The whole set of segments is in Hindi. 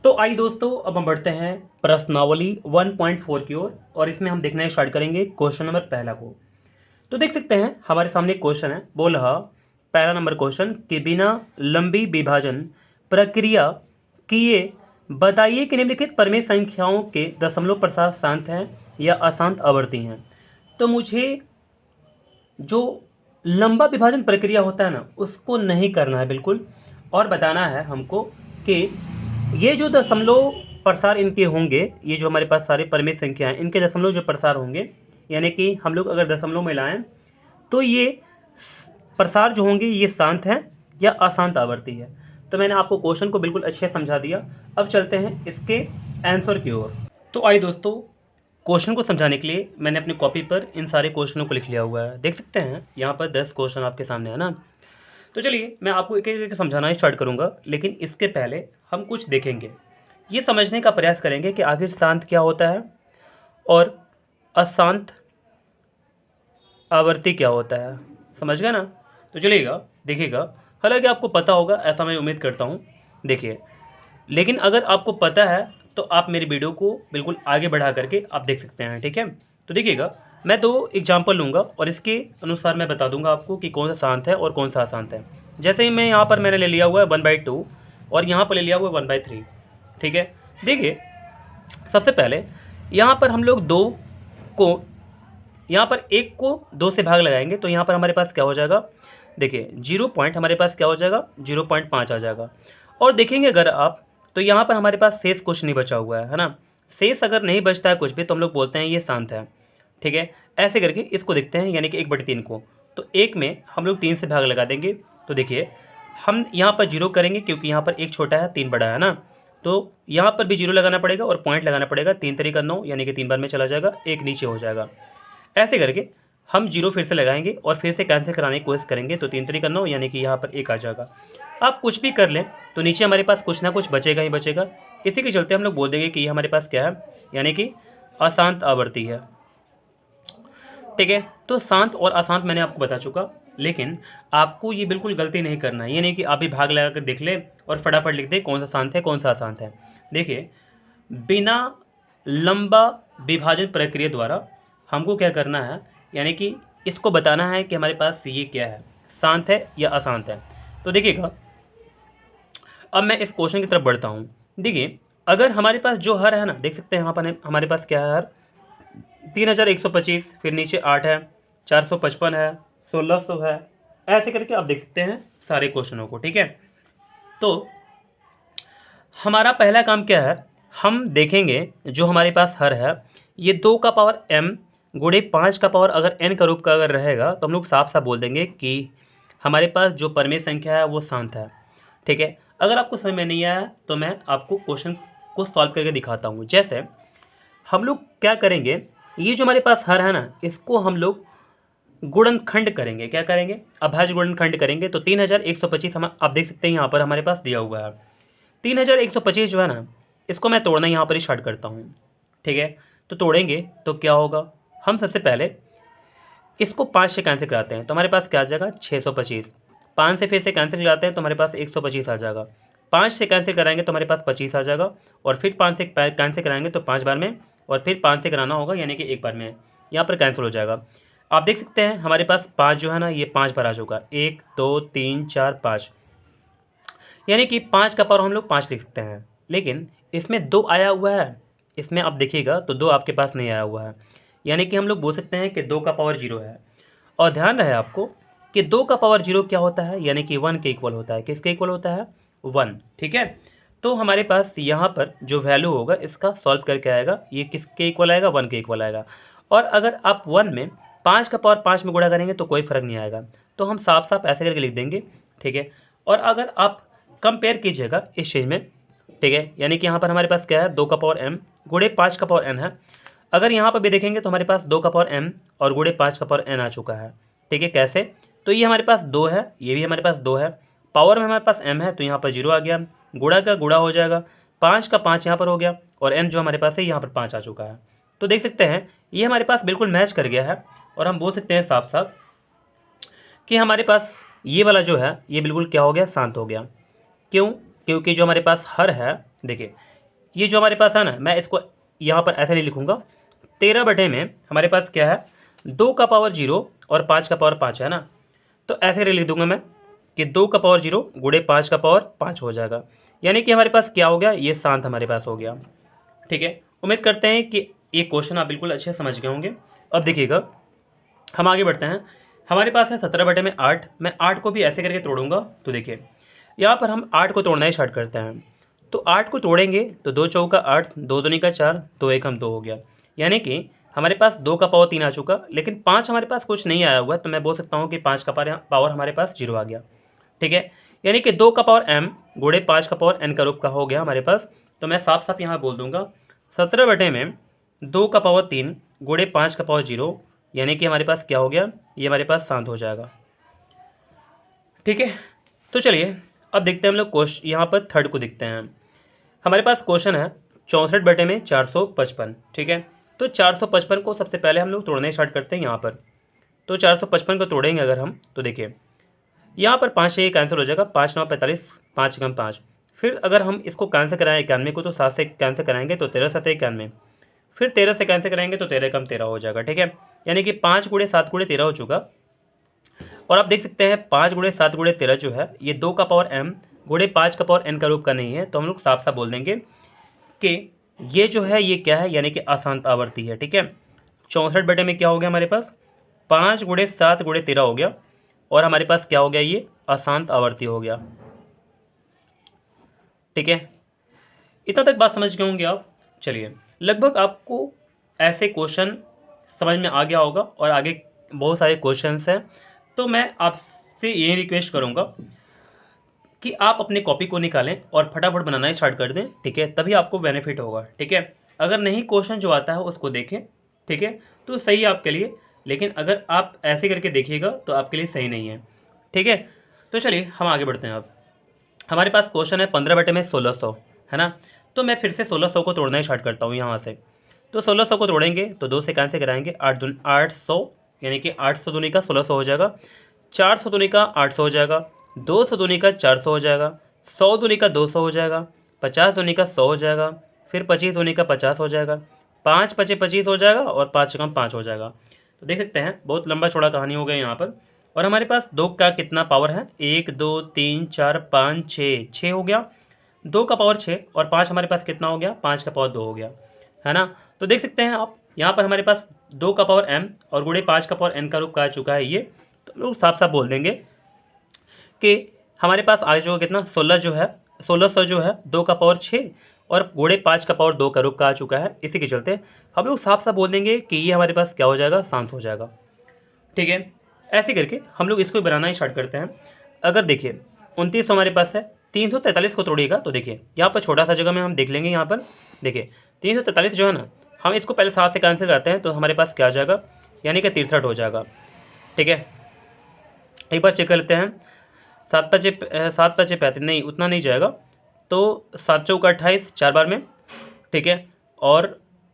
तो आइए दोस्तों, अब हम बढ़ते हैं प्रश्नावली 1.4 की ओर और इसमें हम देखना स्टार्ट करेंगे क्वेश्चन नंबर पहला को। तो देख सकते हैं हमारे सामने क्वेश्चन है, बोल रहा पहला नंबर क्वेश्चन कि बिना लंबी विभाजन प्रक्रिया किए बताइए कि निम्नलिखित परिमेय संख्याओं के दशमलव प्रसार शांत हैं या अशांत आवर्ती हैं। तो मुझे जो लंबा विभाजन प्रक्रिया होता है ना, उसको नहीं करना है बिल्कुल, और बताना है हमको कि ये जो दशमलव प्रसार इनके होंगे, ये जो हमारे पास सारे परिमेय संख्या हैं, इनके दशमलव जो प्रसार होंगे, यानी कि हम लोग अगर दशमलव में लाएं तो ये प्रसार जो होंगे ये शांत हैं या अशांत आवर्ती है। तो मैंने आपको क्वेश्चन को बिल्कुल अच्छे से समझा दिया। अब चलते हैं इसके आंसर की ओर। तो आइए दोस्तों, क्वेश्चन को समझाने के लिए मैंने अपनी कॉपी पर इन सारे क्वेश्चनों को लिख लिया हुआ है। देख सकते हैं यहाँ पर 10 क्वेश्चन आपके सामने है ना। तो चलिए मैं आपको एक एक समझाना स्टार्ट करूँगा, लेकिन इसके पहले हम कुछ देखेंगे, ये समझने का प्रयास करेंगे कि आखिर शांत क्या होता है और अशांत आवर्ती क्या होता है। समझ गया ना। तो चलिएगा देखिएगा, हालांकि आपको पता होगा ऐसा मैं उम्मीद करता हूँ। देखिए, लेकिन अगर आपको पता है तो आप मेरी वीडियो को बिल्कुल आगे बढ़ा करके आप देख सकते हैं, ठीक है। तो देखिएगा, मैं 2 एग्जाम्पल लूँगा और इसके अनुसार मैं बता दूंगा आपको कि कौन सा शांत है और कौन सा अशांत है। जैसे ही मैं यहाँ पर मैंने ले लिया हुआ है 1/2 और यहाँ पर ले लिया हुआ है 1/3, ठीक है। देखिए, सबसे पहले यहाँ पर हम लोग यहाँ पर 1 को 2 से भाग लगाएंगे तो यहाँ पर हमारे पास क्या हो जाएगा। देखिए 0 पॉइंट हमारे पास क्या हो जाएगा, 0.5 आ जाएगा। और देखेंगे अगर आप तो यहाँ पर हमारे पास शेष कुछ नहीं बचा हुआ है ना। शेष अगर नहीं बचता है कुछ भी तो हम लोग बोलते हैं ये शांत है, ठीक है। ऐसे करके इसको देखते हैं, यानी कि 1/3 को। तो 1 में हम लोग 3 से भाग लगा देंगे। तो देखिए, हम यहाँ पर 0 करेंगे क्योंकि यहाँ पर 1 छोटा है 3 बड़ा है ना। तो यहाँ पर भी 0 लगाना पड़ेगा और पॉइंट लगाना पड़ेगा। 3 तरीका 9, यानी कि 3 बार में चला जाएगा, 1 नीचे हो जाएगा। ऐसे करके हम 0 फिर से लगाएंगे और फिर से कैंसिल कराने की कोशिश करेंगे तो 3 तरीका 9, यानी कि यहाँ पर 1 आ जाएगा। आप कुछ भी कर लें तो नीचे हमारे पास कुछ ना कुछ बचेगा ही बचेगा। इसी के चलते हम लोग बोल देंगे कि ये हमारे पास क्या है, यानी कि अशांत आवर्ती है, ठीक है। तो शांत और अशांत मैंने आपको बता चुका, लेकिन आपको ये बिल्कुल गलती नहीं करना है। ये नहीं कि आप भी भाग लगा कर देख ले और फटाफट लिख दे कौन सा शांत है कौन सा अशांत है। देखिए, बिना लंबा विभाजन प्रक्रिया द्वारा हमको क्या करना है, यानी कि इसको बताना है कि हमारे पास ये क्या है, शांत है या अशांत है। तो देखिएगा, अब मैं इस क्वेश्चन की तरफ बढ़ता हूँ। देखिए, अगर हमारे पास जो हर है ना, देख सकते हैं यहाँ पर हमारे पास क्या है, हर 3125, फिर नीचे 8 है, 455 है, 1600 है। ऐसे करके आप देख सकते हैं सारे क्वेश्चनों को, ठीक है। तो हमारा पहला काम क्या है, हम देखेंगे जो हमारे पास हर है ये 2 का पावर m गुणे 5 का पावर अगर n का रूप का अगर रहेगा तो हम लोग साफ साफ बोल देंगे कि हमारे पास जो परिमेय संख्या है वो शांत है, ठीक है। अगर आपको समझ में नहीं आया तो मैं आपको क्वेश्चन को सॉल्व करके दिखाता हूँ। जैसे हम लोग क्या करेंगे, ये जो हमारे पास हर है ना, इसको हम लोग गुणनखंड करेंगे। क्या करेंगे, अभाज्य गुणनखंड करेंगे। तो 3125 हम आप देख सकते हैं यहाँ पर हमारे पास दिया हुआ है। 3125 जो है ना, इसको मैं तोड़ना यहाँ पर ही स्टार्ट करता हूँ, ठीक है। तो तोड़ेंगे तो क्या होगा, हम सबसे पहले इसको 5 से कैंसिल कराते हैं तो हमारे पास क्या आ जाएगा, 625। 5 से फिर से कैंसिल कराते हैं तो हमारे पास 125 आ जाएगा। 5 से कैंसिल कराएंगे तो हमारे पास 25 आ जाएगा। और फिर 5 से कैंसिल कराएंगे तो 5 बार में, और फिर 5 से कराना होगा यानी कि 1 बार में, यहाँ पर कैंसिल हो जाएगा। आप देख सकते हैं हमारे पास 5 जो है ना, ये 5 बार आ चुका। 1 2 3 4 5, यानी कि 5 का पावर हम लोग 5 लिख सकते हैं। लेकिन इसमें 2 आया हुआ है, इसमें आप देखिएगा तो 2 आपके पास नहीं आया हुआ है, यानी कि हम लोग बोल सकते हैं कि 2 का पावर 0 है। और ध्यान रहे आपको कि 2 का पावर 0 क्या होता है, यानी कि 1 के इक्वल होता है। किसके इक्वल होता है, 1, ठीक है। तो हमारे पास यहाँ पर जो वैल्यू होगा इसका सॉल्व करके आएगा, ये किसके इक्वल आएगा, 1 के इक्वल आएगा। और अगर आप 1 में 5 का पावर 5 में गुणा करेंगे तो कोई फ़र्क नहीं आएगा। तो हम साफ साफ ऐसे करके लिख देंगे, ठीक है। और अगर आप कंपेयर कीजिएगा इस चीज़ में, ठीक है, यानी कि यहाँ पर हमारे पास क्या है, 2 का पावर m गुणे 5 का पावर n है। अगर यहाँ पर भी देखेंगे तो हमारे पास 2 का पावर m और गुणे 5 का पावर n आ चुका है, ठीक है। कैसे, तो ये हमारे पास 2 है, ये भी हमारे पास 2 है, पावर में हमारे पास m है तो यहाँ पर 0 आ गया, गुणा का गुणा हो जाएगा, 5 का 5 यहाँ पर हो गया और n जो हमारे पास है यहाँ पर 5 आ चुका है। तो देख सकते हैं ये हमारे पास बिल्कुल मैच कर गया है। और हम बोल सकते हैं साफ साफ कि हमारे पास ये वाला जो है ये बिल्कुल क्या हो गया, शांत हो गया। क्यों, क्योंकि जो हमारे पास हर है, देखिए ये जो हमारे पास है ना, मैं इसको यहाँ पर ऐसे नहीं लिखूँगा। 13 बटे में हमारे पास क्या है, 2 का पावर 0 और 5 का पावर 5 है ना, तो ऐसे लिख दूंगा मैं कि 2 का पावर 0 गुणे 5 का पावर 5 हो जाएगा। यानी कि हमारे पास क्या हो गया, ये शांत हमारे पास हो गया। ठीक है, उम्मीद करते हैं कि ये क्वेश्चन आप बिल्कुल अच्छे से समझ गए होंगे। अब देखिएगा, हम आगे बढ़ते हैं। हमारे पास है 17 बटे में 8। मैं 8 को भी ऐसे करके तोड़ूंगा। तो देखिए, यहाँ पर हम 8 को तोड़ना ही स्टार्ट करते हैं। तो 8 को तोड़ेंगे तो 2 चौका 8, 2 दूनी का 4, 2 एक हम 2 हो गया। यानी कि हमारे पास 2 का पावर 3 आ चुका, लेकिन 5 हमारे पास कुछ नहीं आया हुआ है, तो मैं बोल सकता हूँ कि 5 का पावर हमारे पास 0 आ गया। ठीक है, यानी कि 2 का पावर m गुणे 5 का पावर n का रूप का हो गया हमारे पास। तो मैं साफ साफ यहाँ बोल दूंगा 17 बटे में 2 का पावर 3 गुणे 5 का पावर 0, यानी कि हमारे पास क्या हो गया, ये हमारे पास शांत हो जाएगा। ठीक है, तो चलिए अब देखते हैं हम लोग क्वेश्चन, यहाँ पर थर्ड को देखते हैं। हमारे पास क्वेश्चन है 64 बटे में 455। ठीक है, तो 455 को सबसे पहले हम लोग तोड़ने स्टार्ट करते हैं यहाँ पर। तो 455 को तोड़ेंगे अगर हम, तो देखिए यहाँ पर 5 से ये कैंसिल हो जाएगा, 5 9 45, 5 कम 5। फिर अगर हम इसको कैंसिल कराएं 91 को, तो 7 से कैंसिल कराएंगे तो 13 7 91। फिर 13 से कैंसिल कराएंगे तो 13 कम 13 हो जाएगा। ठीक है, यानी कि 5 गुणे 7 गुणे 13 हो चुका। और आप देख सकते हैं 5 गुणे 7 गुणे 13 जो है, ये 2 का पावर m गुणे 5 का पावर n का रूप का नहीं है। तो हम लोग साफ साफ बोल देंगे कि ये जो है ये क्या है, यानी कि अशांत आवर्ती है। ठीक है, 64 बटे में क्या हो गया हमारे पास, 5 गुणे 7 गुणे 13 हो गया, और हमारे पास क्या हो गया, ये अशांत आवर्ती हो गया। ठीक है, इतना तक बात समझ गए होंगे आप। चलिए, लगभग आपको ऐसे क्वेश्चन समझ में आ गया होगा, और आगे बहुत सारे क्वेश्चंस हैं। तो मैं आपसे ये रिक्वेस्ट करूँगा कि आप अपने कॉपी को निकालें और फटाफट बनाना स्टार्ट कर दें। ठीक है, तभी आपको बेनिफिट होगा। ठीक है, अगर नहीं क्वेश्चन जो आता है उसको देखें, ठीक है, तो सही है आपके लिए, लेकिन अगर आप ऐसे करके देखिएगा तो आपके लिए सही नहीं है। ठीक है, तो चलिए हम आगे बढ़ते हैं। अब हमारे पास क्वेश्चन है 15 बटे में 1600, है ना। तो मैं फिर से 1600 को तोड़ना ही स्टार्ट करता हूँ यहाँ से। तो 1600 को तोड़ेंगे तो 2 से कैंसिल कराएंगे, 800, यानी कि 800 दूनी का 1600 हो जाएगा, 400 दूनी का 800 हो जाएगा, 200 दूनी का 400 हो जाएगा, 100 दूनी का 200 हो जाएगा, 50 दूनी का 100 हो जाएगा, फिर 25 दूनी का 50 हो जाएगा, 5 पचे 25 हो जाएगा, और 5 कम 5 हो जाएगा। तो देख सकते हैं बहुत लंबा चौड़ा कहानी हो गया यहाँ पर। और हमारे पास 2 का कितना पावर है, 1 2 3 4 5 6, 6 हो गया। 2 का पावर 6 और 5 हमारे पास कितना हो गया, 5 का पावर 2 हो गया, है ना। तो देख सकते हैं आप यहाँ पर हमारे पास 2 का पावर m और गुणे 5 का पावर n का रूप का आ चुका है ये। तो लोग साफ साफ बोल देंगे कि हमारे पास आज जो कितना 16 जो है, 1600 जो है 2 का पावर 6 और गुणे 5 का पावर 2 का रूप का आ चुका है। इसी के चलते हम लोग साफ साफ बोल देंगे कि ये हमारे पास क्या हो जाएगा, शांत हो जाएगा। ठीक है, ऐसे करके हम लोग इसको बनाना ही स्टार्ट करते हैं। अगर देखिए 29 हमारे पास है, 343 को तोड़िएगा तो देखिए यहाँ पर छोटा सा जगह में हम देख लेंगे। यहाँ पर देखिए 343 जो है ना, हम इसको पहले 7 से कैंसिल करते हैं तो हमारे पास क्या आ जाएगा, यानी कि 63 हो जाएगा। ठीक है, एक बार चेक कर लेते हैं। 7 पचे 35, नहीं उतना नहीं जाएगा। तो 7 चौका 28 4 बार में, ठीक है, और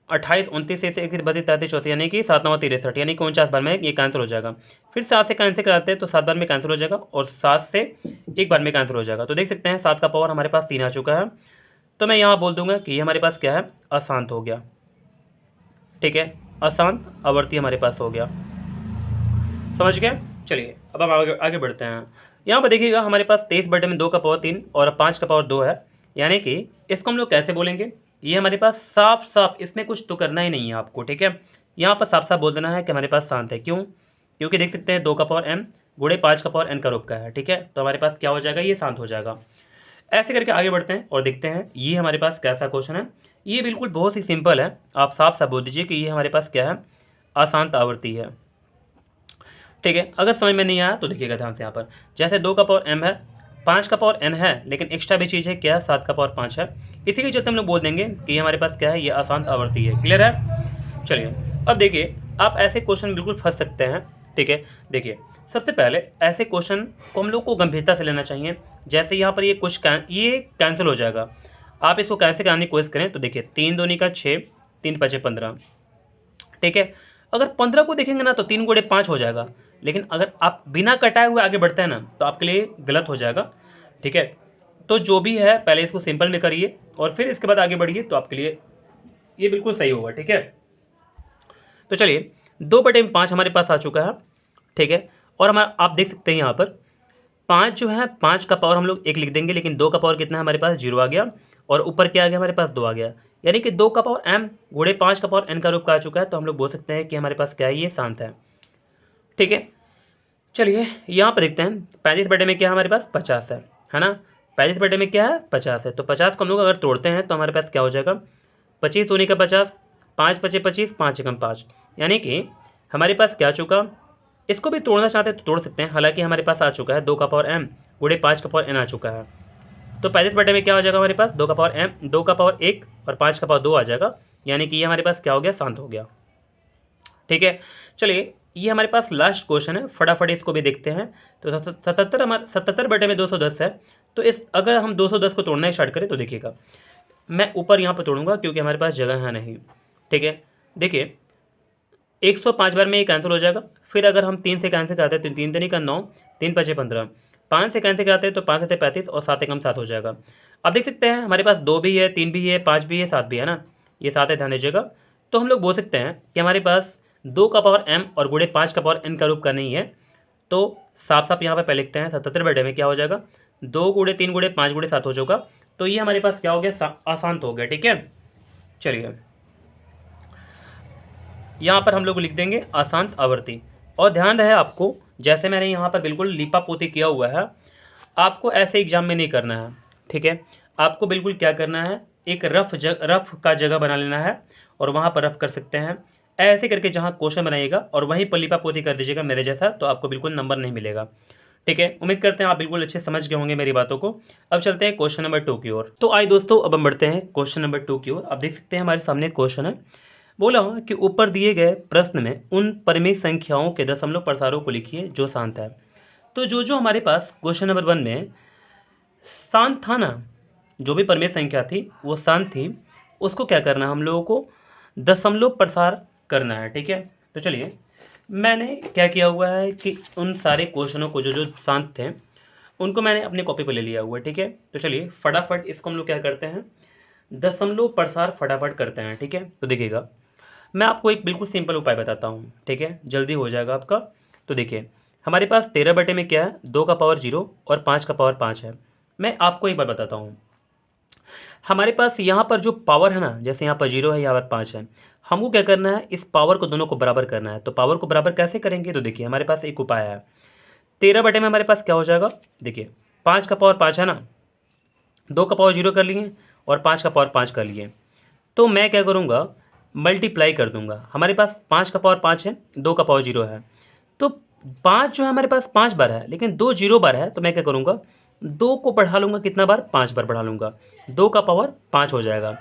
28 29 से 31 32 33 34, यानी कि 7 9 63, यानी कि 49 बार में ये कैंसिल हो जाएगा। फिर 7 से कैंसिल कराते हैं तो 7 बार में कैंसिल हो जाएगा, और 7 से एक बार में कैंसिल हो जाएगा। तो देख सकते हैं 7 का पावर हमारे पास 3 आ चुका है। तो मैं यहाँ बोल दूंगा कि ये हमारे पास क्या है, अशांत हो गया। ठीक है, अशांत आवर्ती हमारे पास हो गया। समझ गए। चलिए अब हम आगे बढ़ते हैं। यहाँ पर देखिएगा हमारे पास 23 बटे में 2 का पावर 3 और 5 का पावर 2 है, यानी कि इसको हम लोग कैसे बोलेंगे, ये हमारे पास साफ साफ, इसमें कुछ तो करना ही नहीं है आपको। ठीक है, यहाँ पर साफ साफ बोल देना है कि हमारे पास शांत है। क्यों, क्योंकि देख सकते हैं 2 का पावर m गुणे 5 का पावर n का रूप का है। ठीक है, तो हमारे पास क्या हो जाएगा, ये शांत हो जाएगा। ऐसे करके आगे बढ़ते हैं और देखते हैं ये हमारे पास कैसा क्वेश्चन है। ये बिल्कुल बहुत ही सिंपल है, आप साफ साफ बोल दीजिए कि ये हमारे पास क्या है, अशांत आवर्ती है। ठीक है, अगर समझ में नहीं आया तो देखिएगा ध्यान से। यहाँ पर जैसे 2 का पावर m है, 5 का पावर n है, लेकिन एक्स्ट्रा भी चीज़ है क्या, 7 का पावर 5 है। इसी के चलते हम लोग बोल देंगे कि ये हमारे पास क्या है, ये अशांत आवर्ती है। क्लियर है। चलिए अब देखिए, आप ऐसे क्वेश्चन बिल्कुल फंस सकते हैं। ठीक है, देखिए सबसे पहले ऐसे क्वेश्चन को हम लोग को गंभीरता से लेना चाहिए। जैसे यहाँ पर ये ये कैंसिल हो जाएगा, आप इसको कैंसिल कराने की कोशिश करें तो देखिए 3 दूनी का 6, 3 पचे 15। ठीक है, अगर 15 को देखेंगे ना तो 3 गुणे 5 हो जाएगा, लेकिन अगर आप बिना कटाए हुए आगे बढ़ते हैं ना तो आपके लिए गलत हो जाएगा। ठीक है, तो जो भी है पहले इसको सिंपल में करिए और फिर इसके बाद आगे बढ़िए, तो आपके लिए ये बिल्कुल सही होगा। ठीक है, तो चलिए 2/5 हमारे पास आ चुका है। ठीक है, और हमारा आप देख सकते हैं यहाँ पर 5 जो है, 5 का पावर हम लोग 1 लिख देंगे, लेकिन 2 का पावर कितना है हमारे पास, 0 आ गया। और ऊपर क्या आ गया हमारे पास, 2 आ गया। यानी कि 2 का पावर m गुणे 5 का पावर n का रूप का आ चुका है। तो हम लोग बोल सकते हैं कि हमारे पास क्या है, ये शांत है। ठीक है, चलिए यहाँ पर देखते हैं 35 में क्या है हमारे पास, 50 है ना। 35 में क्या है, 50 है। तो 50 को हम लोग अगर तोड़ते हैं तो हमारे पास क्या हो जाएगा, 25 दूनी का 50, 5 पचे 25, 5 एकम 5, यानी कि हमारे पास क्या आ चुका। इसको भी तोड़ना चाहते हैं तो तोड़ सकते हैं, हालांकि हमारे पास आ चुका है 2 का पावर m गुणे 5 का पावर n आ चुका है। तो 35 में क्या हो जाएगा हमारे पास, 2 का पावर m, 2 का पावर 1 और 5 का पावर 2 आ जाएगा। यानी कि ये हमारे पास क्या हो गया, शांत हो गया। ठीक है, चलिए ये हमारे पास लास्ट क्वेश्चन है, फटाफट इसको भी देखते हैं। तो 77/210 है। तो इस अगर हम 210 को तोड़ना स्टार्ट करें तो देखिएगा, मैं ऊपर यहाँ पर तोड़ूंगा क्योंकि हमारे पास जगह है नहीं। ठीक है, देखिए 105 बार में ये कैंसिल हो जाएगा। फिर अगर हम 3 से कैंसिल कराते हैं तो 3 3 का 9, 3 5 15, 5 से कैंसिल कराते हैं तो 5 से 35 और 7 एकम 7 हो जाएगा। अब देख सकते हैं हमारे पास 2 भी है, 3 भी है, 5 भी है, 7 भी है ना, ये 7 है, ध्यान दीजिएगा। तो हम लोग बोल सकते हैं कि हमारे पास 2 का पावर m और गुणे 5 का पावर n का रूप का नहीं है। तो साफ साफ यहाँ पर पहले लिखते हैं 77 में क्या हो जाएगा, 2 गुणे 3 गुणे 5 गुणे 7 हो जाएगा। तो ये हमारे पास क्या हो गया, अशांत हो गया। ठीक है, चलिए यहाँ पर हम लोग लिख देंगे अशांत आवर्ती। और ध्यान रहे आपको, जैसे मैंने यहाँ पर बिल्कुल लीपा पोती किया हुआ है, आपको ऐसे एग्जाम में नहीं करना है। ठीक है, आपको बिल्कुल क्या करना है, एक रफ का जगह बना लेना है और वहाँ पर रफ कर सकते हैं। ऐसे करके जहाँ क्वेश्चन बनाइएगा और वहीं पर लीपा पोती कर दीजिएगा मेरे जैसा, तो आपको बिल्कुल नंबर नहीं मिलेगा। ठीक है, उम्मीद करते हैं आप बिल्कुल अच्छे समझ गए होंगे मेरी बातों को। अब चलते हैं क्वेश्चन नंबर 2 की ओर। तो आइए दोस्तों, अब हम बढ़ते हैं क्वेश्चन नंबर 2 की ओर। आप देख सकते हैं हमारे सामने क्वेश्चन है, बोला कि ऊपर दिए गए प्रश्न में उन परिमेय संख्याओं के दशमलव प्रसारों को लिखिए जो शांत है। तो जो हमारे पास क्वेश्चन नंबर 1 में शांत था ना, जो भी परिमेय संख्या थी वो शांत थी, उसको क्या करना है हम लोगों को, दशमलव प्रसार करना है। ठीक है, तो चलिए मैंने क्या किया हुआ है कि उन सारे क्वेश्चनों को जो शांत थे उनको मैंने अपनी कॉपी पर ले लिया हुआ है। ठीक है, तो चलिए फटाफट इसको हम लोग क्या करते हैं, दशमलव प्रसार फटाफट करते हैं। ठीक है, तो देखिएगा मैं आपको एक बिल्कुल सिंपल उपाय बताता हूँ। ठीक है, जल्दी हो जाएगा आपका। तो देखिए हमारे पास 13 में क्या है, 2 का पावर 0 और 5 का पावर 5 है। मैं आपको एक बार बताता हूँ, हमारे पास यहाँ पर जो पावर है ना, जैसे यहाँ पर 0 है, यहाँ पर 5 है, हमको क्या करना है, इस पावर को दोनों को बराबर करना है। तो पावर को बराबर कैसे करेंगे, तो देखिए हमारे पास एक उपाय है। 13 में हमारे पास क्या हो जाएगा, देखिए 5 का पावर 5 है ना, 2 का पावर 0 कर लिए और 5 का पावर 5 कर लिए। तो मैं क्या करूँगा, मल्टीप्लाई कर दूंगा। हमारे पास 5 का पावर 5 है, 2 का पावर 0 है, तो 5 जो है हमारे पास 5 बार है, लेकिन 2 0 बार है। तो मैं क्या करूँगा, 2 को बढ़ा लूँगा, कितना बार, 5 बार बढ़ा लूँगा, 2 का पावर 5 हो जाएगा।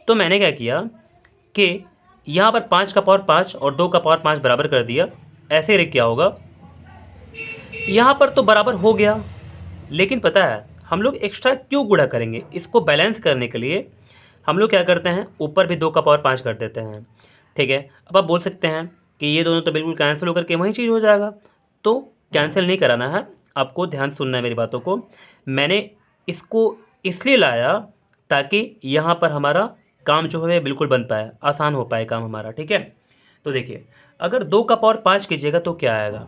तो मैंने क्या किया कि यहाँ पर 5 का पावर 5 और 2 का पावर 5 बराबर कर दिया। ऐसे रे क्या होगा, यहाँ पर तो बराबर हो गया, लेकिन पता है हम लोग एक्स्ट्रा क्यों गुणा करेंगे, इसको बैलेंस करने के लिए हम लोग क्या करते हैं, ऊपर भी 2 का पावर 5 कर देते हैं। ठीक है, अब आप बोल सकते हैं कि ये दोनों तो बिल्कुल कैंसिल होकर के वही चीज़ हो जाएगा। तो कैंसिल नहीं कराना है, आपको ध्यान सुनना है मेरी बातों को। मैंने इसको इसलिए लाया ताकि यहाँ पर हमारा काम जो है बिल्कुल बन पाए, आसान हो पाए काम हमारा। ठीक है, तो देखिए अगर 2 का पावर 5 कीजिएगा तो क्या आएगा,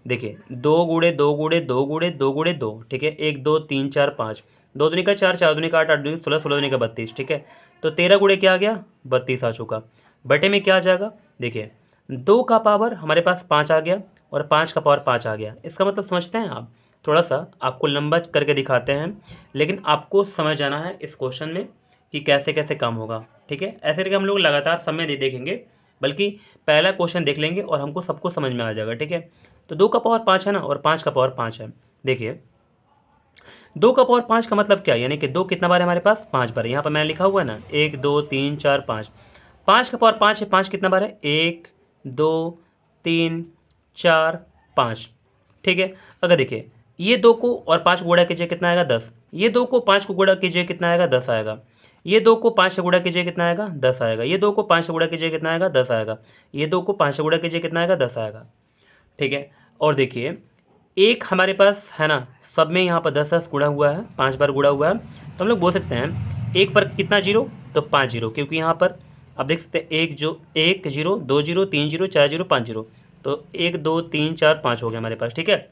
देखिए 2 गुणे 2 गुणे 2 गुणे 2 गुणे 2। ठीक है, 1 2 3 4 5, 2 दूनी का 4, 4 दूनी का 8, 8 दूनी 16, 16 दूनी का 32। ठीक है, तो 13 गुणे क्या आ गया, 32 आ चुका। बटे में क्या आ जाएगा, देखिए 2 का पावर हमारे पास 5 आ गया और 5 का पावर 5 आ गया। इसका मतलब समझते हैं आप, थोड़ा सा आपको लंबा करके दिखाते हैं, लेकिन आपको समझ आना है इस क्वेश्चन में कि कैसे कैसे काम होगा। ठीक है, ऐसे करके हम लोग लगातार समय दे देखेंगे, बल्कि पहला क्वेश्चन देख लेंगे और हमको सबको समझ में आ जाएगा। ठीक है, तो 2 का पावर 5 है ना और 5 का पावर 5 है। देखिए 2 का पावर 5 का मतलब क्या है, यानी कि 2 कितना बार है हमारे पास, 5 बार है। यहाँ पर मैंने लिखा हुआ है ना 1 2 3 4 5, 5 का पावर 5 है, 5 कितना बार है, 1 2 3 4 5। ठीक है, अगर देखिए ये 2 को और 5 को गुणा कीजिए कितना आएगा, 10। ये 2 को 5 को गुणा कीजिए कितना आएगा, 10 आएगा। ये 2 को 5 से गुणा कीजिए कितना आएगा, 10 आएगा। ये 2 को 5 से गुणा कीजिए कितना आएगा, 10 आएगा। ये 2 को 5 से गुणा कीजिए कितना आएगा, 10 आएगा। ठीक है, और देखिए एक हमारे पास है ना सब में यहाँ पर 10 10 गुणा हुआ है, 5 बार गुणा हुआ है, तो हम लोग बोल सकते हैं एक पर कितना जीरो, तो 5 जीरो, क्योंकि यहाँ पर आप देख सकते हैं एक zero, 2 zero, 3 zero, 4 zero, 5 zero, तो 1 2 3 4 5 हो गया हमारे पास। ठीक है,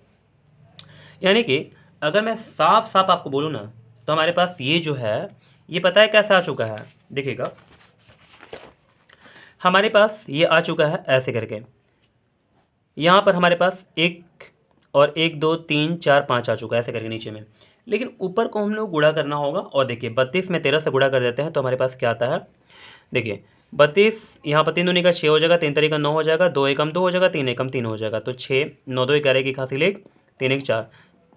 यानी कि अगर मैं साफ साफ आपको बोलूँ ना, तो हमारे पास ये जो है ये पता है कैसा आ चुका है, देखिएगा हमारे पास ये आ चुका है ऐसे करके, यहाँ पर हमारे पास एक और 1 2 3 4 5 आ चुका है ऐसे करके नीचे में, लेकिन ऊपर को हम लोग गुणा करना होगा। और देखिए 32 में 13 से गुणा कर देते हैं तो हमारे पास क्या आता है, देखिए 32 यहाँ पर 3 दूनी का 6 हो जाएगा, 3 तरीका 9 हो जाएगा, 2 एकम 2 हो जाएगा, 3 एकम 3 हो जाएगा, तो 6 9 2 11 की खासी लेख 3 1 4,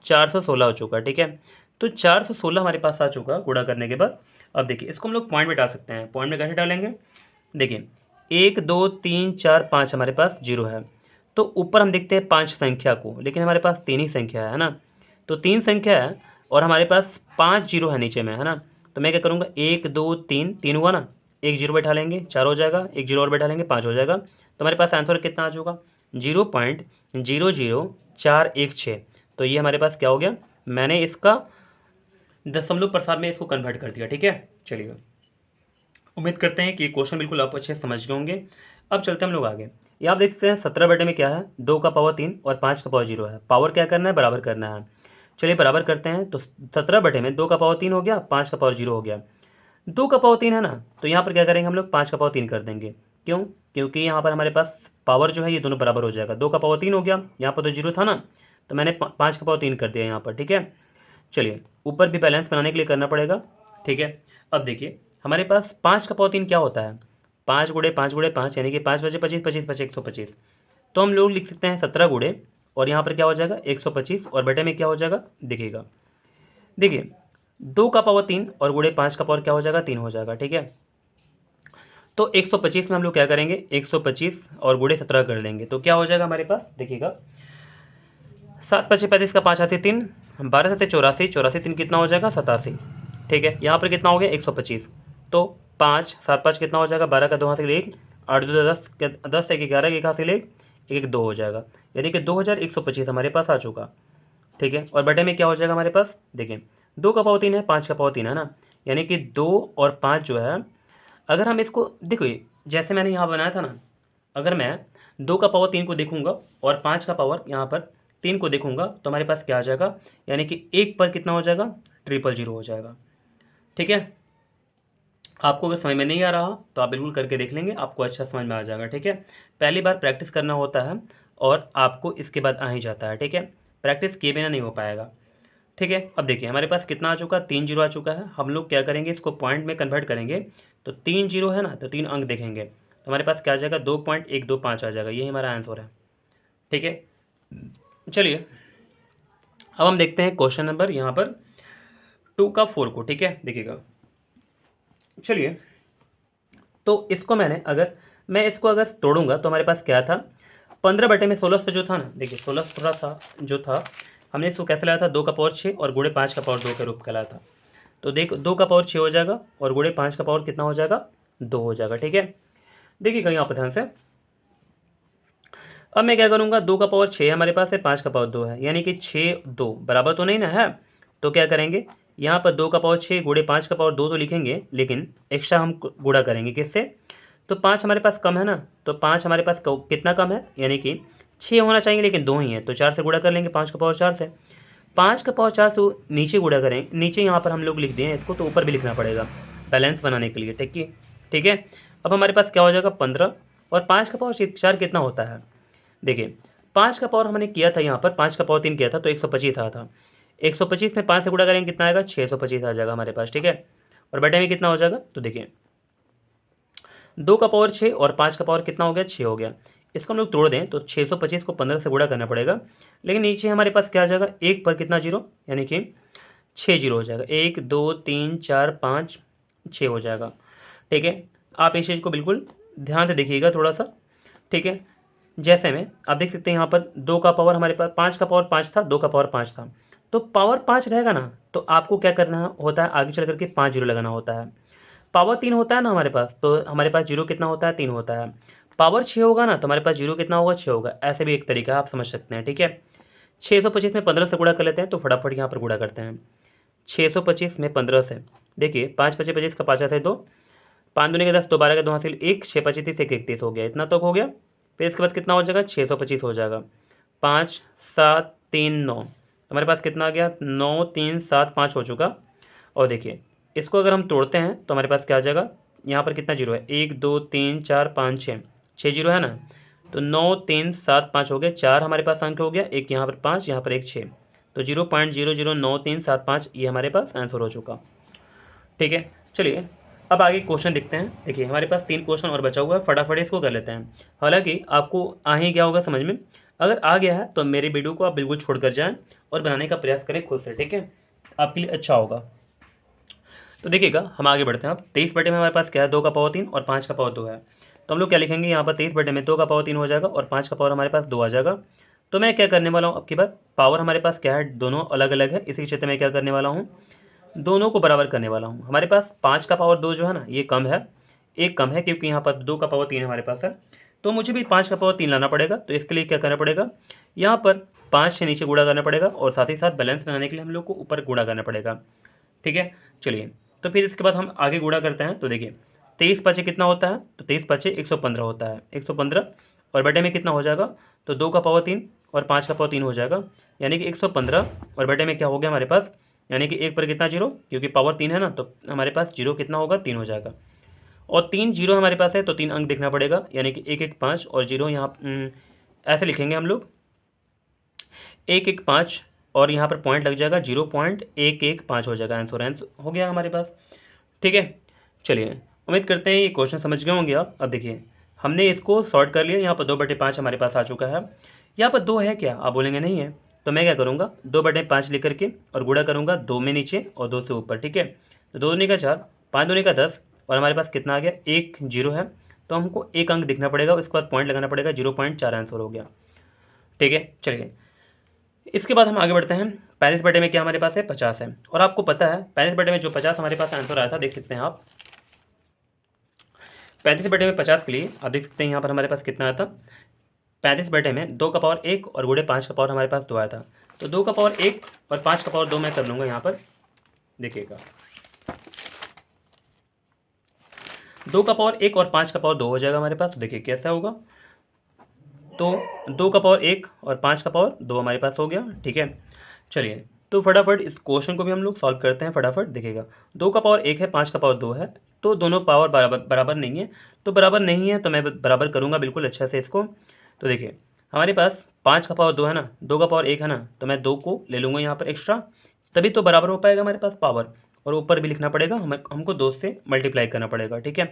416 हो चुका। ठीक है, तो 416 हमारे पास आ चुका गुणा करने के बाद। अब देखिए इसको हम लोग पॉइंट में डाल सकते हैं, पॉइंट में कैसे डालेंगे, देखिए 1 2 3 4 5 हमारे पास जीरो है, तो ऊपर हम देखते हैं 5 संख्या को, लेकिन हमारे पास 3 ही संख्या है ना, तो 3 संख्या है और हमारे पास 5 जीरो है नीचे में, है ना, तो मैं क्या करूँगा 1 2 3 3 हुआ ना, एक जीरो बैठा लेंगे 4 हो जाएगा, एक जीरो और बैठा लेंगे 5 हो जाएगा, तो हमारे पास आंसर कितना आ जाएगा 0.00416। तो ये हमारे पास क्या हो गया, मैंने इसका दशमलव प्रसाद में इसको कन्वर्ट कर दिया। ठीक है, चलिए उम्मीद करते हैं कि ये क्वेश्चन बिल्कुल आप अच्छे से समझ गए होंगे। अब चलते हैं हम लोग आगे। ये आप देखते हैं 17 बटे में क्या है, 2 का पावर 3 और 5 का पावर 0 है, पावर क्या करना है, बराबर करना है। चलिए बराबर करते हैं, तो 17 बटे में 2 का पावर 3 हो गया, 5 का पावर 0 हो गया, 2 का पावर 3 है ना, तो यहाँ पर क्या करेंगे हम लोग 5 का पावर 3 कर देंगे। क्यों, क्योंकि यहाँ पर हमारे पास पावर जो है ये दोनों बराबर हो जाएगा, 2 का पावर 3 हो गया, यहाँ पर तो 0 था ना, तो मैंने 5 का पावर 3 कर दिया यहाँ पर। ठीक है, चलिए ऊपर भी बैलेंस बनाने के लिए करना पड़ेगा। ठीक है, अब देखिए हमारे पास 5 का पावर 3 क्या होता है, 5 गुणे 5 गुणे 5 यानी कि 5 बचे 25, 25 बचे 125, तो हम लोग लिख सकते हैं 17 गुणे और यहाँ पर क्या हो जाएगा 125 और बटे में क्या हो जाएगा, देखिएगा देखिए 2 का पावर 3 और गुणे 5 का पावर क्या हो जाएगा 3 हो जाएगा। ठीक है, तो 125 में हम लोग क्या करेंगे 125 और गुणे 17 कर लेंगे, तो क्या हो जाएगा हमारे पास, देखिएगा 7 पचे 35 का 5 आते 3, 12 सत्ते 84, 84 3 कितना हो जाएगा 87। ठीक है, यहाँ पर कितना हो गया 125, तो 5 7 5 कितना हो जाएगा, 12 का 2 हासिल 1, 8 2 10, 10 1 11 एक हासिल 1, 1 2 हो जाएगा, यानी कि 2125 हमारे पास आ चुका। ठीक है, और बटे में क्या हो जाएगा हमारे पास, देखिए 2 का पावर 3 है, 5 का पावर 3 है ना, यानी कि 2 और 5 जो है, अगर हम इसको देखिए जैसे मैंने यहाँ बनाया था ना, अगर मैं 2 का पावर 3 को देखूंगा और 5 का पावर यहाँ पर 3 को देखूंगा तो हमारे पास क्या आ जाएगा, यानी कि 1 पर कितना हो जाएगा 000 हो जाएगा। ठीक है, आपको अगर समझ में नहीं आ रहा तो आप बिल्कुल करके देख लेंगे, आपको अच्छा समझ में आ जाएगा। ठीक है, पहली बार प्रैक्टिस करना होता है और आपको इसके बाद आ ही जाता है। ठीक है, प्रैक्टिस किए बिना नहीं हो पाएगा। ठीक है, अब देखिए हमारे पास कितना आ चुका, 3 जीरो आ चुका है, हम लोग क्या करेंगे इसको पॉइंट में कन्वर्ट करेंगे, तो 3 जीरो है ना, तो 3 अंक देखेंगे तो हमारे पास क्या आ जाएगा 2.125 आ जाएगा, यही हमारा आंसर है। ठीक है, चलिए अब हम देखते हैं क्वेश्चन नंबर यहाँ पर 2 का 4 को। ठीक है, देखिएगा चलिए, तो इसको मैं इसको अगर तोड़ूंगा तो हमारे पास क्या था, 15 बटे में 16 से जो था ना, देखिए 16 थोड़ा सा जो था हमने इसको कैसे लाया था, 2 का पावर 6 और गुणे 5 का पावर 2 के रूप का लाया था, तो देख 2 का पावर 6 हो जाएगा और गुणे 5 का पावर कितना हो जाएगा 2 हो जाएगा। ठीक है, देखिएगा यहाँ पर ध्यान से, अब मैं क्या करूँगा 2 का पावर 6 हमारे पास है, 5 का पावर 2 है, यानी कि 6 2 बराबर तो नहीं ना है, तो क्या करेंगे यहाँ पर 2 का पावर 6 गुणे 5 का पावर 2 तो लिखेंगे, लेकिन एक्स्ट्रा हम गुणा करेंगे किससे, तो 5 हमारे पास कम है ना, तो 5 हमारे पास कितना कम है, यानी कि 6 होना चाहिए लेकिन 2 ही है, तो 4 से गुणा कर लेंगे 5 का पावर 4 से, 5 का पावर 4 से नीचे गुणा करें, नीचे यहाँ पर हम लोग लिख दिए इसको, तो ऊपर भी लिखना पड़ेगा बैलेंस बनाने के लिए। ठीक है, अब हमारे पास क्या हो जाएगा 15 और 5 का पावर 4 कितना होता है, देखिए 5 का पावर हमने किया था यहाँ पर, 5 का पावर 3 किया था तो 125 आया था, 125 में 5 से गुणा करेंगे कितना आएगा 625 आ जाएगा हमारे पास। ठीक है, और बटे में कितना हो जाएगा, तो देखिए 2 का पावर 6 और 5 का पावर कितना हो गया 6 हो गया, इसको हम लोग तोड़ दें तो 625 को 15 से गुणा करना पड़ेगा, लेकिन नीचे हमारे पास क्या आ जाएगा 1 पर कितना जीरो, यानी कि 6 जीरो हो जाएगा, 1 2 3 4 5 6 हो जाएगा। ठीक है, आप इस चीज़ को बिल्कुल ध्यान से देखिएगा थोड़ा सा। ठीक है, जैसे में आप देख सकते हैं यहाँ पर 2 का पावर हमारे पास 5 का पावर 5 था, 2 का पावर 5 था, तो पावर 5 रहेगा ना, तो आपको क्या करना होता है आगे चल करके 5 जीरो लगाना होता है। पावर 3 होता है ना हमारे पास, तो हमारे पास जीरो कितना होता है 3 होता है, पावर 6 होगा ना तो हमारे पास जीरो कितना होगा 6 होगा, ऐसे भी एक तरीका आप समझ सकते हैं। ठीक है, 625 में 15 से गुणा कर लेते हैं, तो फटाफट यहाँ पर गुणा करते हैं। 625 में 15 से, देखिए 5 × 25 का 5 आता है 2, 5 दूनी के 10, 2 12 के 2 हासिल 1, 6 25 1 31 हो गया, इतना तो हो गया। फिर इसके बाद कितना हो जाएगा, 625 हो जाएगा, 5 7 3 9, हमारे पास कितना आ गया, 9 3 7 5 हो चुका। और देखिए इसको अगर हम तोड़ते हैं तो हमारे पास क्या आ जाएगा, यहाँ पर कितना जीरो है, 1 2 3 4 5 6 जीरो है ना, तो 9 3 7 5 हो गए, 4 हमारे पास अंक हो गया, एक यहाँ पर 5, यहाँ पर एक 6, तो 0.009375 ये हमारे पास आंसर हो चुका। ठीक है, चलिए अब आगे क्वेश्चन देखते हैं। देखिए हमारे पास 3 क्वेश्चन और बचा हुआ है, फटाफट इसको कर लेते हैं। हालांकि आपको आ ही गया होगा समझ में, अगर आ गया है तो मेरे वीडियो को आप बिल्कुल छोड़ कर जाएँ और बनाने का प्रयास करें खुद से, ठीक है, आपके लिए अच्छा होगा। तो देखिएगा हम आगे बढ़ते हैं। अब 23 बटे में हमारे पास क्या है, 2 का पावर 3 और 5 का पावर 2 है, तो हम लोग क्या लिखेंगे यहाँ पर, 23 बटे में 2 का पावर 3 हो जाएगा और 5 का पावर हमारे पास 2 आ जाएगा। तो मैं क्या करने वाला हूँ, अब की बार पावर हमारे पास क्या है, दोनों अलग अलग है, इसी क्षेत्र में क्या करने वाला हूँ, दोनों को बराबर करने वाला हूँ। हमारे पास 5 का पावर 2 जो है ना, ये कम है, एक कम है, क्योंकि यहाँ पर 2 का पावर 3 हमारे पास है, तो मुझे भी 5 का पावर 3 लाना पड़ेगा। तो इसके लिए क्या करना पड़ेगा, यहाँ पर 5 से नीचे गुणा करना पड़ेगा और साथ ही साथ बैलेंस बनाने के लिए हम लोग को ऊपर गुणा करना पड़ेगा। ठीक है, चलिए तो फिर इसके बाद हम आगे गुणा करते हैं। तो देखिए 23 पचे कितना होता है, तो 23 पचे 115 होता है, 115 और बटे में कितना हो जाएगा, तो 2 का पावर 3 और 5 का पावर 3 हो जाएगा, यानी कि 115 और बटे में क्या हो गया हमारे पास, यानी कि एक पर कितना जीरो, क्योंकि पावर 3 है ना, तो हमारे पास जीरो कितना होगा, 3 हो जाएगा। और 3 जीरो हमारे पास है, तो 3 अंक देखना पड़ेगा, यानी कि 1 1 5 और जीरो यहाँ ऐसे लिखेंगे हम लोग, 1 1 5 और यहाँ पर पॉइंट लग जाएगा, 0.115 हो जाएगा, आंसर हो गया हमारे पास। ठीक है, चलिए उम्मीद करते हैं ये क्वेश्चन समझ गए होंगे आप। अब देखिए हमने इसको सॉर्ट कर लिया, यहाँ पर 2/5 हमारे पास आ चुका है, यहाँ पर 2 है क्या, आप बोलेंगे नहीं है, तो मैं क्या करूँगा, 2/5 लिख करके और गुणा करूँगा 2 में नीचे और 2 से ऊपर। ठीक है, तो 2 दूनी का 4, 5 दूनी का 10 और हमारे पास कितना आ गया, 1 जीरो है, तो हमको एक अंक दिखना पड़ेगा, उसके बाद पॉइंट लगाना पड़ेगा, 0.4 आंसर हो गया। ठीक है, चलिए इसके बाद हम आगे बढ़ते हैं। 35 बटे में क्या हमारे पास है, 50 है, और आपको पता है 35 बटे में जो 50 हमारे पास आंसर आया था, देख सकते हैं आप 35 बटे में 50 के लिए आप देख सकते हैं यहाँ पर हमारे पास कितना आया था, 35 बटे में 2 का पावर 1 और गुणे 5 का पावर हमारे पास 2 आया था, तो 2 का पावर 1 और 5 का पावर 2 मैं कर लूँगा यहाँ पर, देखिएगा 2 का पावर 1 और 5 का पावर 2 हो जाएगा हमारे पास, तो देखिए कैसा होगा, तो 2 का पावर 1 और 5 का पावर 2 हमारे पास हो गया। ठीक है, चलिए तो फटाफट इस क्वेश्चन को भी हम लोग सॉल्व करते हैं। फटाफट देखिएगा 2 का पावर 1 है, 5 का पावर 2 है, तो दोनों पावर बराबर बराबर नहीं है, तो बराबर नहीं है तो मैं बराबर करूँगा बिल्कुल अच्छा से इसको। तो देखिए हमारे पास 5 का पावर 2 है ना, 2 का पावर 1 है ना, तो मैं 2 को ले लूँगा यहाँ पर एक्स्ट्रा, तभी तो बराबर हो पाएगा हमारे पास पावर, और ऊपर भी लिखना पड़ेगा, हमको 2 से मल्टीप्लाई करना पड़ेगा। ठीक है,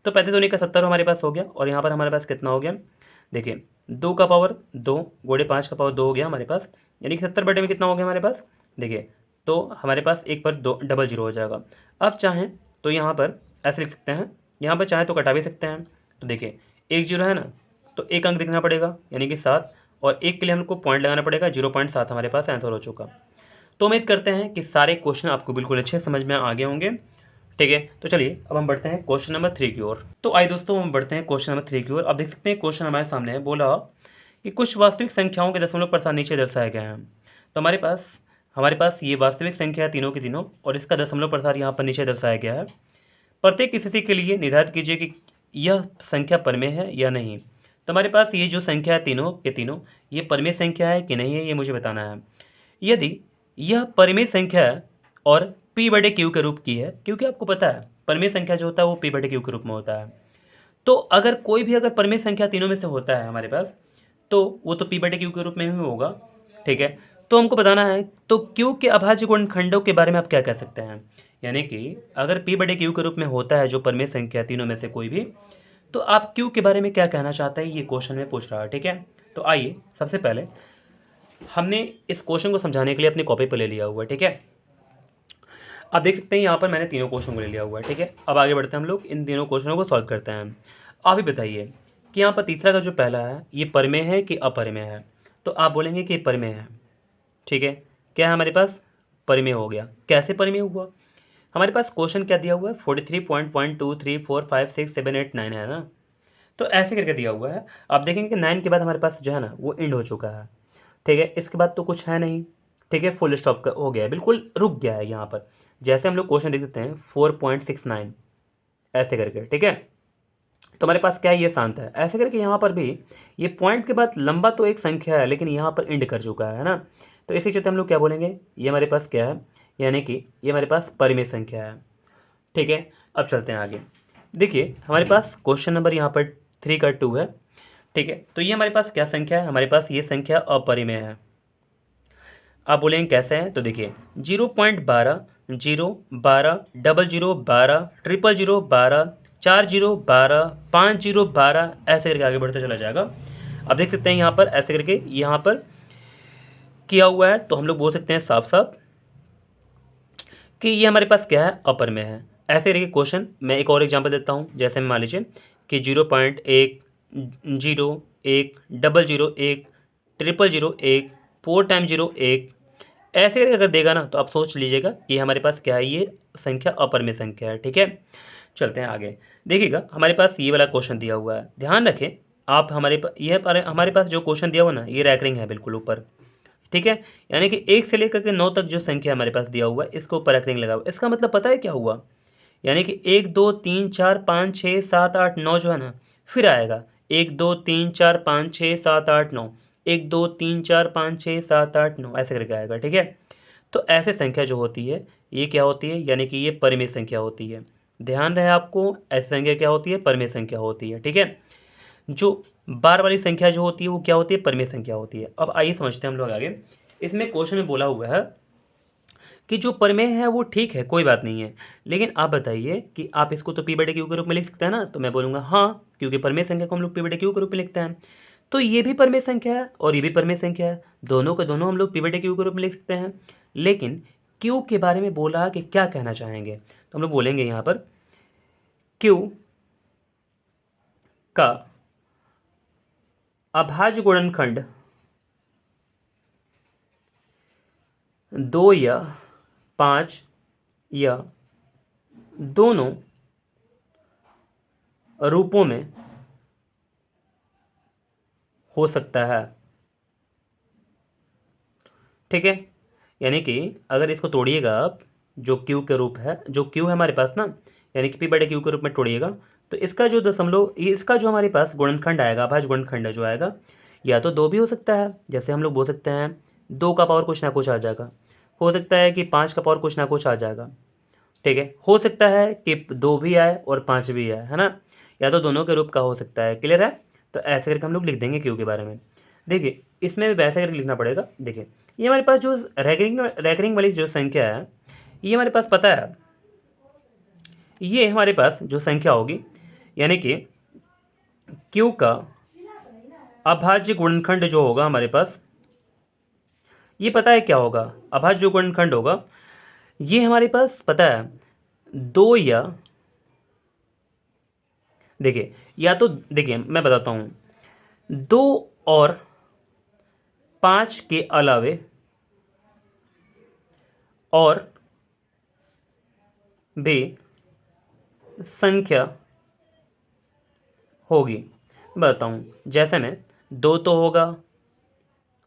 तो 35 दूनी का 70 हमारे पास हो गया, और यहाँ पर हमारे पास कितना हो गया, देखिए 2 का पावर 2 गुणे 5 का पावर 2 हो गया हमारे पास, यानी कि 70 बटे में कितना हो गया हमारे पास, देखिए तो हमारे पास एक पर 2 डबल जीरो हो जाएगा। अब चाहें तो यहाँ पर ऐसे लिख सकते हैं, यहाँ पर चाहें तो कटा भी सकते हैं। तो देखिए 1 जीरो है ना, तो एक अंक दिखना पड़ेगा, यानी कि 7, और एक के लिए हमको पॉइंट लगाना पड़ेगा, 0.7 हमारे पास आंसर हो चुका। तो उम्मीद करते हैं कि सारे क्वेश्चन आपको बिल्कुल अच्छे समझ में आ गए होंगे। ठीक है, तो चलिए अब हम बढ़ते हैं क्वेश्चन नंबर 3 की ओर। तो आइए दोस्तों हम बढ़ते हैं क्वेश्चन नंबर 3 की ओर। अब देख सकते हैं क्वेश्चन हमारे सामने है, बोला कि कुछ वास्तविक संख्याओं के दशमलव प्रसार नीचे दर्शाए गए हैं। तो हमारे पास ये वास्तविक संख्या है तीनों की तीनों, और इसका दशमलव प्रसार यहाँ पर नीचे दर्शाया गया है। प्रत्येक स्थिति के लिए निर्धारित कीजिए कि यह संख्या परमेय है या नहीं। तो हमारे पास ये जो संख्या है तीनों के तीनों, ये परमेय संख्या है कि नहीं है, ये मुझे बताना है। यदि यह परमेय संख्या है और p/q के रूप की है, क्योंकि आपको पता है परमेय संख्या जो होता है वो p/q के रूप में होता है, तो अगर कोई भी अगर परमेय संख्या तीनों में से होता है हमारे पास, तो वो तो p/q के रूप में ही होगा। ठीक है, तो हमको बताना है तो q के अभाज्य गुणनखंडों के बारे में आप क्या कह सकते हैं, यानी कि अगर p/q के रूप में होता है जो परमेय संख्या तीनों में से कोई भी, तो आप q के बारे में क्या कहना चाहते हैं, ये क्वेश्चन में पूछ रहा है। ठीक है, तो आइए सबसे पहले हमने इस क्वेश्चन को समझाने के लिए अपनी कॉपी पर ले लिया हुआ है। ठीक है, अब देख सकते हैं यहाँ पर मैंने तीनों क्वेश्चन को ले लिया हुआ है। ठीक है, अब आगे बढ़ते हैं, हम लोग इन तीनों क्वेश्चनों को सॉल्व करते हैं। आप ही बताइए कि यहाँ पर तीसरा का जो पहला है ये परमेय है कि अपरमेय है, तो आप बोलेंगे कि परमेय है। ठीक है, क्या है हमारे पास, परमेय हो गया। कैसे परमेय हुआ, हमारे पास क्वेश्चन क्या दिया हुआ है, 43.2345678 9 है ना, तो ऐसे करके दिया हुआ है। आप देखेंगे कि 9 के बाद हमारे पास जो है ना वो एंड हो चुका है। ठीक है, इसके बाद तो कुछ है नहीं। ठीक है, फुल स्टॉप हो गया है, बिल्कुल रुक गया है यहाँ पर। जैसे हम लोग क्वेश्चन देख सकते हैं 4.69 ऐसे करके। ठीक है, तो हमारे पास क्या है, ये शांत है ऐसे करके। यहाँ पर भी ये पॉइंट के बाद लंबा तो एक संख्या है, लेकिन यहाँ पर एंड कर चुका है ना। तो इसी चलते हम लोग क्या बोलेंगे, ये हमारे पास क्या है, यानी कि ये हमारे पास परिमेय संख्या है। ठीक है, अब चलते हैं आगे। देखिए हमारे पास क्वेश्चन नंबर यहाँ पर 3 का 2 है। ठीक है, तो ये हमारे पास क्या संख्या है, हमारे पास ये संख्या अपरिमेय है। आप बोलेंगे कैसे है, तो देखिए 0.12, 0, 12, 00, 12, 000, 12, 40, 12, 50, 12 ऐसे करके आगे बढ़ते चला जाएगा। अब देख सकते हैं यहाँ पर ऐसे करके यहाँ पर किया हुआ है, तो हम लोग बोल सकते हैं साफ साफ कि ये हमारे पास क्या है, अपर में है। ऐसे करके क्वेश्चन मैं एक और एग्जांपल देता हूँ। जैसे मान लीजिए कि 0.1, 0, 1, 000, 1, 000, 1, 4 टाइम 0, 1 ऐसे करके अगर देगा ना, तो आप सोच लीजिएगा कि हमारे पास क्या है, ये संख्या अपर में संख्या है। ठीक है, चलते हैं आगे। देखिएगा हमारे पास ये वाला क्वेश्चन दिया हुआ है, ध्यान रखें आप। हमारे पास जो क्वेश्चन दिया हुआ ना, ये रैंकिंग है बिल्कुल ऊपर। ठीक है, यानी कि 1 से लेकर के 9 तक जो संख्या हमारे पास दिया हुआ है, इसको ऊपर रैंकिंग लगा हुआ। इसका मतलब पता है क्या हुआ, यानी कि 1, 2, 3, 4, 5, 6, 7, 8, 9 जो है ना, फिर आएगा 1, 2, 3, 4, 5, 6, 7, 8, 9, 1, 2, 3, 4, 5, 6, 7, 8, 9 ऐसे करके आएगा। ठीक है, तो ऐसे संख्या जो होती है ये क्या होती है, यानी कि ये परिमेय संख्या होती है। ध्यान रहे आपको, ऐसी संख्या क्या होती है, परिमेय संख्या होती है। ठीक है, जो बार वाली संख्या जो होती है वो क्या होती है, परिमेय संख्या होती है। अब आइए समझते हैं हम लोग आगे। इसमें क्वेश्चन में बोला हुआ है कि जो परिमेय है वो ठीक है, कोई बात नहीं है, लेकिन आप बताइए कि आप इसको तो p/q के रूप में लिख सकते हैं ना। तो मैं बोलूँगा हाँ, क्योंकि परिमेय संख्या को हम लोग p/q के रूप में लिखते हैं। तो ये भी परिमेय संख्या है और ये भी परिमेय संख्या है, दोनों के दोनों हम लोग p/q के रूप में लिख सकते हैं। लेकिन q के बारे में बोला कि क्या कहना चाहेंगे, तो हम लोग बोलेंगे यहाँ पर q का अभाज्य गुणनखंड 2 या 5 या दोनों रूपों में हो सकता है। ठीक है, यानी कि अगर इसको तोड़िएगा आप, जो क्यू के रूप है, जो क्यू है हमारे पास ना, यानी कि p/q के रूप में तोड़िएगा, तो इसका जो दशमलव, इसका जो हमारे पास गुणनखंड आएगा, अभाज्य गुणनखंड जो आएगा, या तो 2 भी हो सकता है। जैसे हम लोग बोल सकते हैं 2 का पावर कुछ ना कुछ आ जाएगा, हो सकता है कि 5 का पावर कुछ ना कुछ आ जाएगा। ठीक है, हो सकता है कि 2 भी आए और 5 भी आए, है ना, या तो दोनों के रूप का हो सकता है। क्लियर है, तो ऐसे करके हम लोग लिख देंगे क्यू के बारे में। देखिए इसमें भी वैसे करके लिखना पड़ेगा। देखिए ये हमारे पास जो रैंकिंग वाली जो संख्या है, ये हमारे पास पता है, ये हमारे पास जो संख्या होगी, यानी कि क्यू का अभाज्य गुणनखंड जो होगा हमारे पास, ये पता है क्या होगा, अभाज्य गुणनखंड होगा, ये हमारे पास पता है 2 या, देखिए या तो, देखिए मैं बताता हूँ, 2 और 5 के अलावे और भी संख्या होगी। बताता हूँ, जैसे में 2 तो होगा,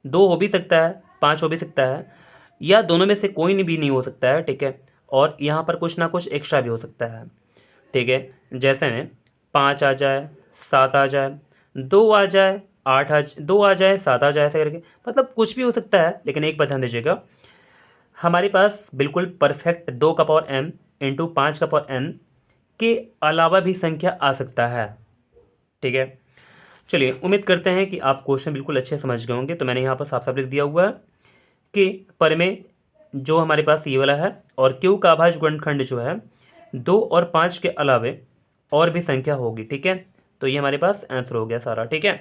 2 हो भी सकता है, 5 हो भी सकता है, या दोनों में से कोई भी नहीं हो सकता है। ठीक है, और यहाँ पर कुछ ना कुछ एक्स्ट्रा भी हो सकता है। ठीक है, जैसे में 5 आ जाए, 7 आ जाए, 2 आ जाए, 2 आ जाए, 7 आ जाए, ऐसे करके, मतलब कुछ भी हो सकता है। लेकिन एक बात ध्यान दीजिएगा, हमारे पास बिल्कुल परफेक्ट 2 का पावर m इंटू 5 का पावर n के अलावा भी संख्या आ सकता है। ठीक है, चलिए उम्मीद करते हैं कि आप क्वेश्चन बिल्कुल अच्छे समझ गए होंगे। तो मैंने यहाँ पर साफ साफ लिख दिया हुआ है कि परिमेय जो हमारे पास ये वाला है, और क्यू का अभाज्य गुणनखंड जो है 2 और 5 के अलावे और भी संख्या होगी। ठीक है, तो ये हमारे पास आंसर हो गया सारा। ठीक है।